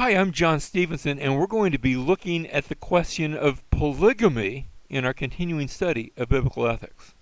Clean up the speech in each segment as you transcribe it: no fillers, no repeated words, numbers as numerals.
Hi, I'm John Stevenson, and we're going to be looking at the question of polygamy in our continuing study of biblical ethics.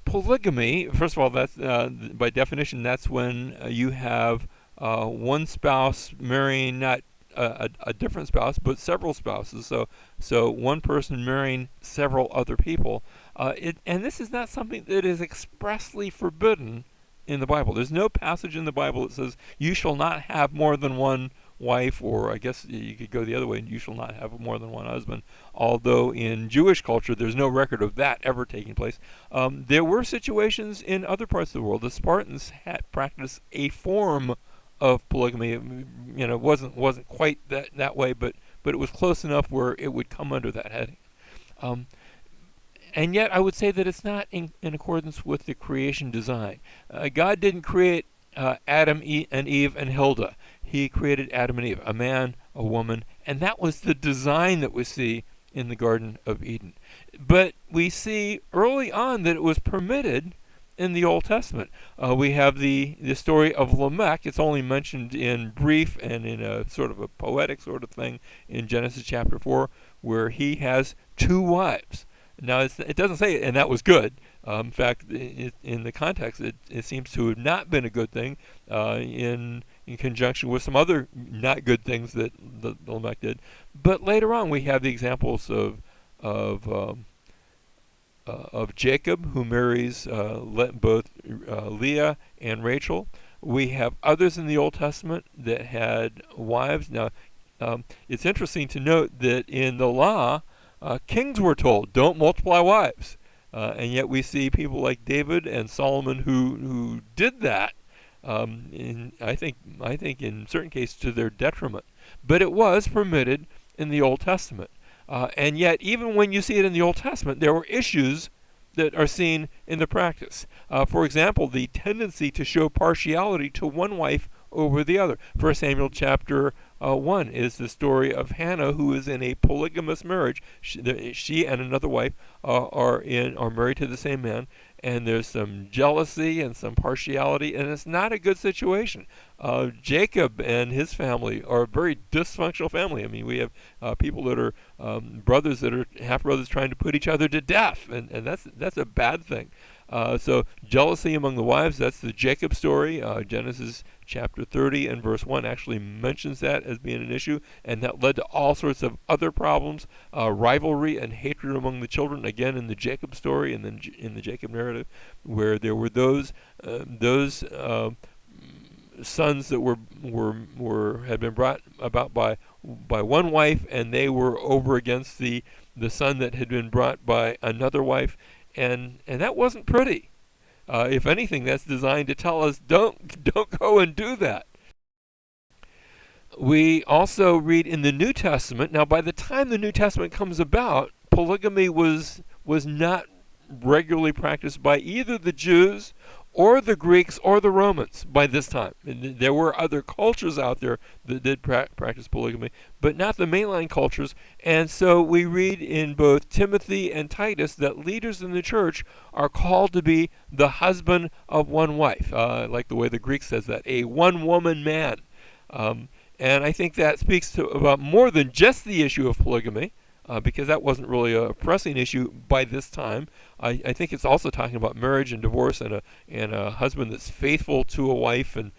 Polygamy, first of all, that's by definition, that's when you have one spouse marrying not a different spouse, but several spouses. So one person marrying several other people. And this is not something that is expressly forbidden in the Bible. There's no passage in the Bible that says you shall not have more than one wife, or I guess you could go the other way, and you shall not have more than one husband. Although in Jewish culture, there's no record of that ever taking place. There were situations in other parts of the world. The Spartans had practiced a form of polygamy. It wasn't quite that way, but it was close enough where it would come under that heading. And yet I would say that it's not in accordance with the creation design. God didn't create Adam and Eve and Hilda. He created Adam and Eve, a man, a woman, and that was the design that we see in the Garden of Eden. But we see early on that it was permitted in the Old Testament. We have the story of Lamech. It's only mentioned in brief and in a sort of a poetic sort of thing in Genesis chapter 4, where he has two wives. Now, it doesn't say, and that was good. In fact, in the context, it seems to have not been a good thing in conjunction with some other not good things that Lamech did. But later on, we have the examples of Jacob, who marries both Leah and Rachel. We have others in the Old Testament that had wives. Now, it's interesting to note that in the law, kings were told, don't multiply wives. And yet we see people like David and Solomon who did that, I think in certain cases to their detriment. But it was permitted in the Old Testament. And yet, even when you see it in the Old Testament, there were issues that are seen in the practice. For example, the tendency to show partiality to one wife over the other. 1 Samuel chapter 1 is the story of Hannah, who is in a polygamous marriage. She and another wife are married to the same man, and there's some jealousy and some partiality, and it's not a good situation. Jacob and his family are a very dysfunctional family. I mean, we have people that are brothers that are half brothers trying to put each other to death, and that's a bad thing. So jealousy among the wives, that's the Jacob story. Genesis chapter 30 and verse 1 actually mentions that as being an issue, and that led to all sorts of other problems, rivalry and hatred among the children, again in the Jacob story and then in the Jacob narrative, where there were those sons that had been brought about by one wife, and they were over against the son that had been brought by another wife, and that wasn't pretty. If anything, that's designed to tell us don't go and do that. We also read in the New Testament. Now, by the time the New Testament comes about, polygamy was not regularly practiced by either the Jews or the Greeks or the Romans by this time. And there were other cultures out there that did practice polygamy, but not the mainline cultures. And so we read in both Timothy and Titus that leaders in the church are called to be the husband of one wife, like the way the Greek says that, a one-woman man. And I think that speaks about more than just the issue of polygamy, because that wasn't really a pressing issue by this time. I think it's also talking about marriage and divorce and a husband that's faithful to a wife and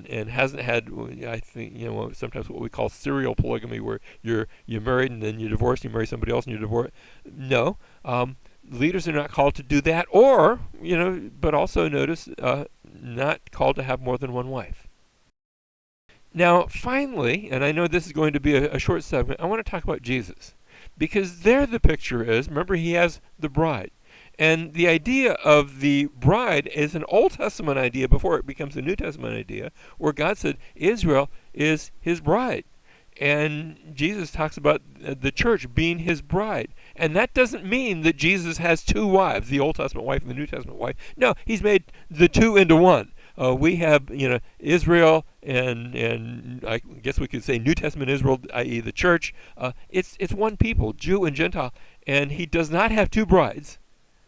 hasn't had, I think, sometimes what we call serial polygamy, where you're married and then you divorce, you marry somebody else and you divorce. No, leaders are not called to do that, or but also notice not called to have more than one wife. Now, finally, and I know this is going to be a short segment, I want to talk about Jesus. Because there the picture is, remember, he has the bride. And the idea of the bride is an Old Testament idea before it becomes a New Testament idea, where God said Israel is his bride. And Jesus talks about the church being his bride. And that doesn't mean that Jesus has two wives, the Old Testament wife and the New Testament wife. No, he's made the two into one. We have, Israel and I guess we could say New Testament Israel, i.e. the church. It's one people, Jew and Gentile, and he does not have two brides.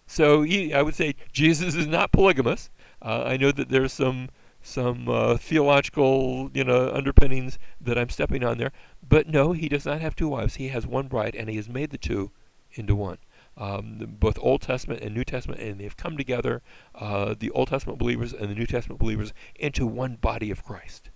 So I would say Jesus is not polygamous. I know that there's some theological, underpinnings that I'm stepping on there. But no, he does not have two wives. He has one bride, and he has made the two into one. Both Old Testament and New Testament, and they've come together, the Old Testament believers and the New Testament believers, into one body of Christ.